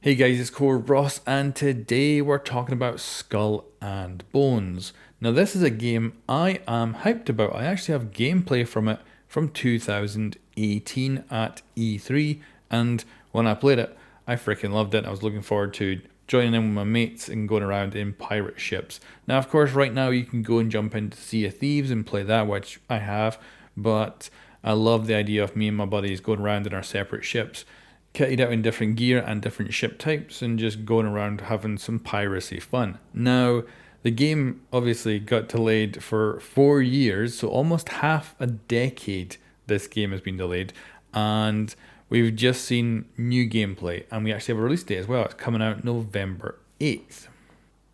Hey guys, it's Core Ross, and today we're talking about Skull and Bones. Now, this is a game I am hyped about. I actually have gameplay from it from 2018 at E3, and when I played it, I freaking loved it. I was looking forward to joining in with my mates and going around in pirate ships. Now, of course, right now you can go and jump into Sea of Thieves and play that, which I have, but I love the idea of me and my buddies going around in our separate ships, kitted out in different gear and different ship types, and just going around having some piracy fun. Now, the game obviously got delayed for 4 years, so almost half a decade this game has been delayed, and we've just seen new gameplay, and we actually have a release date as well. It's coming out November 8th.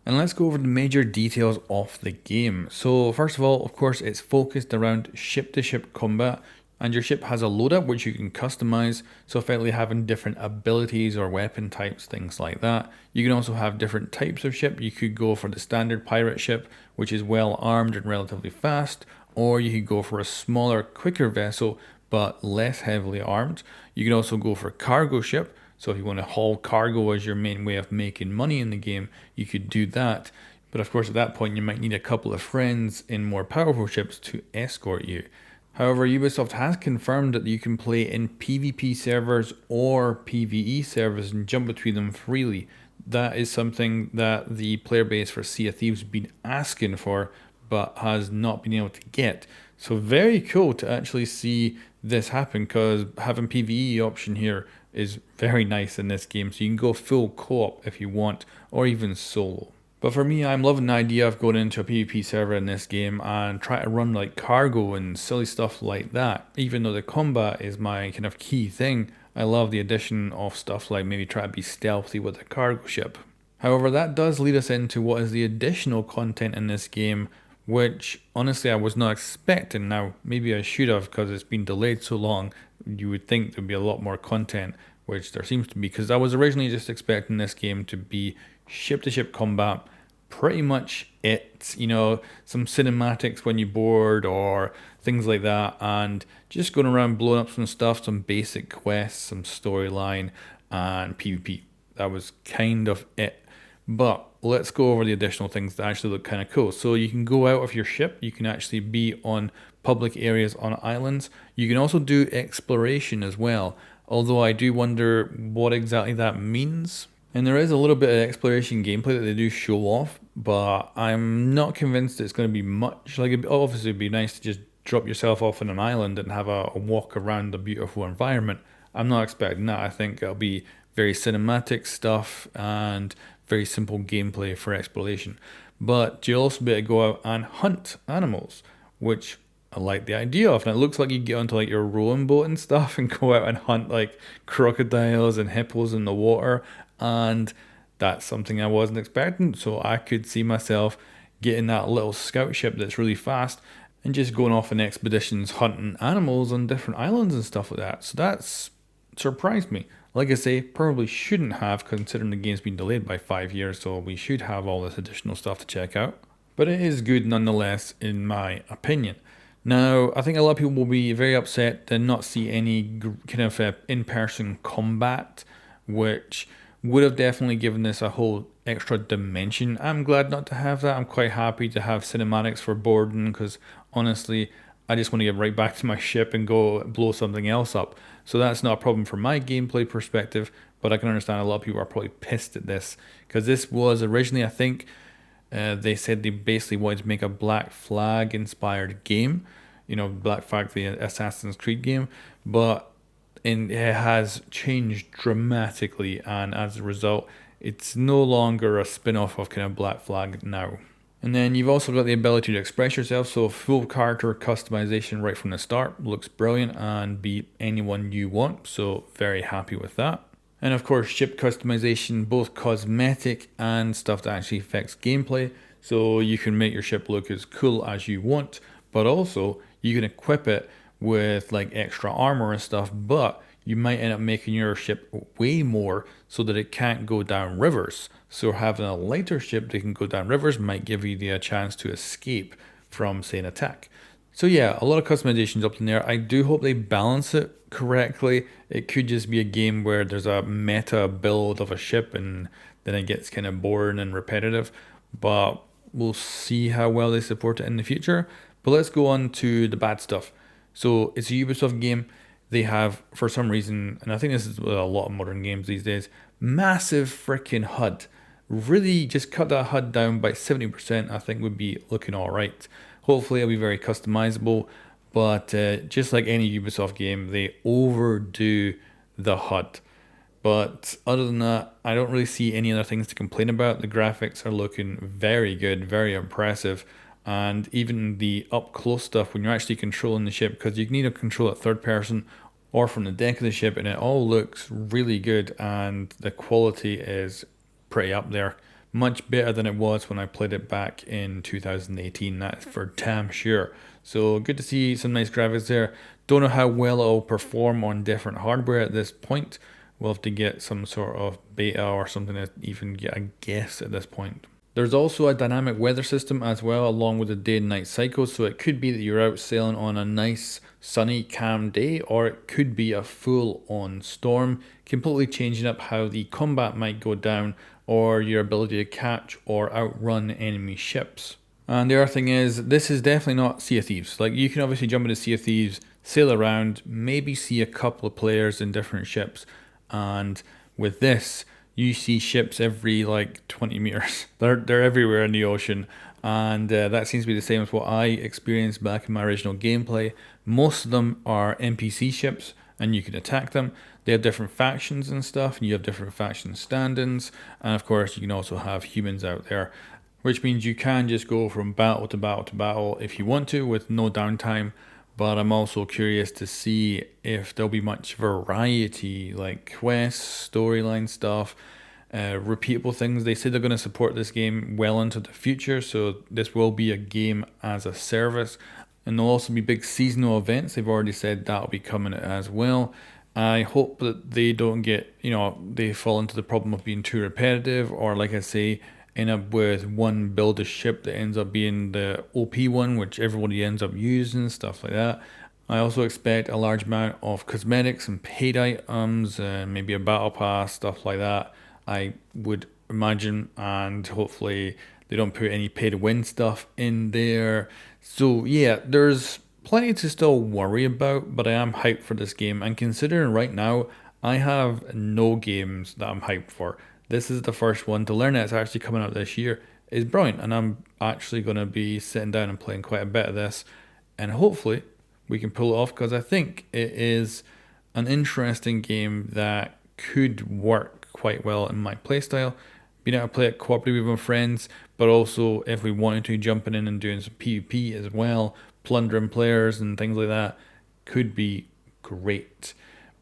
And let's go over the major details of the game. So first of all, of course, it's focused around ship-to-ship combat, and your ship has a loadout which you can customize, so effectively having different abilities or weapon types, things like that. You can also have different types of ship. You could go for the standard pirate ship, which is well armed and relatively fast, or you could go for a smaller, quicker vessel, but less heavily armed. You can also go for cargo ship, so if you want to haul cargo as your main way of making money in the game, you could do that. But of course, at that point, you might need a couple of friends in more powerful ships to escort you. However, Ubisoft has confirmed that you can play in PvP servers or PvE servers and jump between them freely. That is something that the player base for Sea of Thieves has been asking for, but has not been able to get. So very cool to actually see this happen, because having PvE option here is very nice in this game. So you can go full co-op if you want, or even solo. But for me, I'm loving the idea of going into a PvP server in this game and try to run like cargo and silly stuff like that. Even though the combat is my kind of key thing, I love the addition of stuff like maybe try to be stealthy with a cargo ship. However, that does lead us into what is the additional content in this game, which honestly I was not expecting. Now, maybe I should have, because it's been delayed so long. You would think there'd be a lot more content, which there seems to be, because I was originally just expecting this game to be ship to ship combat, pretty much it, some cinematics when you board or things like that, and just going around blowing up some stuff, some basic quests, some storyline, and PvP. That was kind of it. But let's go over the additional things that actually look kind of cool. So you can go out of your ship, you can actually be on public areas on islands. You can also do exploration as well, although I do wonder what exactly that means. And there is a little bit of exploration gameplay that they do show off, but I'm not convinced it's going to be much. Like, obviously, it'd be nice to just drop yourself off on an island and have a walk around the beautiful environment. I'm not expecting that. I think it'll be very cinematic stuff and very simple gameplay for exploration. But you'll also be able to go out and hunt animals, which I like the idea of. And it looks like you get onto like your rowing boat and stuff and go out and hunt like crocodiles and hippos in the water. And that's something I wasn't expecting. So I could see myself getting that little scout ship that's really fast and just going off on expeditions hunting animals on different islands and stuff like that. So that's surprised me. Like I say, probably shouldn't have, considering the game's been delayed by 5 years, so we should have all this additional stuff to check out. But it is good nonetheless, in my opinion. Now, I think a lot of people will be very upset to not see any kind of in-person combat, which would have definitely given this a whole extra dimension. I'm glad not to have that. I'm quite happy to have cinematics for boarding, because honestly, I just want to get right back to my ship and go blow something else up. So that's not a problem from my gameplay perspective, but I can understand a lot of people are probably pissed at this, because this was originally, I think, they said they basically wanted to make a Black Flag inspired game, Black Flag, the Assassin's Creed game, but it has changed dramatically, and as a result, it's no longer a spin-off of kind of Black Flag now. And then you've also got the ability to express yourself, so full character customization right from the start. Looks brilliant and be anyone you want, so very happy with that. And of course, ship customization, both cosmetic and stuff that actually affects gameplay, so you can make your ship look as cool as you want, but also you can equip it with like extra armor and stuff, but you might end up making your ship way more so that it can't go down rivers. So having a lighter ship that can go down rivers might give you the chance to escape from, say, an attack. So yeah, a lot of customizations up in there. I do hope they balance it correctly. It could just be a game where there's a meta build of a ship and then it gets kind of boring and repetitive. But we'll see how well they support it in the future. But let's go on to the bad stuff. So it's a Ubisoft game. They have, for some reason, and I think this is with a lot of modern games these days, massive freaking HUD. Really just cut that HUD down by 70%, I think would be looking all right. Hopefully it'll be very customizable, but just like any Ubisoft game, they overdo the HUD. But other than that, I don't really see any other things to complain about. The graphics are looking very good, very impressive. And even the up close stuff when you're actually controlling the ship, because you can either control it third person or from the deck of the ship, and it all looks really good, and the quality is pretty up there. Much better than it was when I played it back in 2018, that's for damn sure. So good to see some nice graphics there. Don't know how well it'll perform on different hardware at this point. We'll have to get some sort of beta or something to even get a guess at this point. There's also a dynamic weather system as well, along with the day and night cycle, so it could be that you're out sailing on a nice sunny calm day, or it could be a full on storm, completely changing up how the combat might go down or your ability to catch or outrun enemy ships. And the other thing is, this is definitely not Sea of Thieves. Like, you can obviously jump into Sea of Thieves, sail around, maybe see a couple of players in different ships, and with this you see ships every like 20 meters. They're everywhere in the ocean, and that seems to be the same as what I experienced back in my original gameplay. Most of them are NPC ships, and you can attack them. They have different factions and stuff, and you have different faction stand-ins, and of course you can also have humans out there, which means you can just go from battle to battle to battle if you want to with no downtime. But I'm also curious to see if there'll be much variety, like quests, storyline stuff, repeatable things. They say they're going to support this game well into the future, so this will be a game as a service. And there'll also be big seasonal events. They've already said that'll be coming as well. I hope that they don't get, they fall into the problem of being too repetitive, or like I say, end up with one build a ship that ends up being the OP one, which everybody ends up using, stuff like that. I also expect a large amount of cosmetics and paid items, maybe a battle pass, stuff like that, I would imagine, and hopefully they don't put any pay to win stuff in there. So yeah, there's plenty to still worry about, but I am hyped for this game, and considering right now I have no games that I'm hyped for. This is the first one. To learn that it's actually coming out this year is brilliant, and I'm actually going to be sitting down and playing quite a bit of this, and hopefully we can pull it off, because I think it is an interesting game that could work quite well in my playstyle. Being able to play it cooperatively with my friends, but also if we wanted to, jumping in and doing some PvP as well, plundering players and things like that, could be great.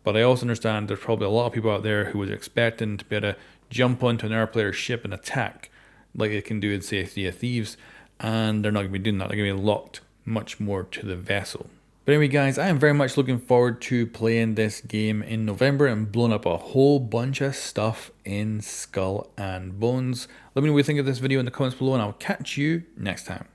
But I also understand there's probably a lot of people out there who was expecting to be able to jump onto another player's ship and attack like they can do in, say, Sea of Thieves, and they're not going to be doing that. They're going to be locked much more to the vessel. But anyway, guys, I am very much looking forward to playing this game in November and blowing up a whole bunch of stuff in Skull and Bones. Let me know what you think of this video in the comments below, and I'll catch you next time.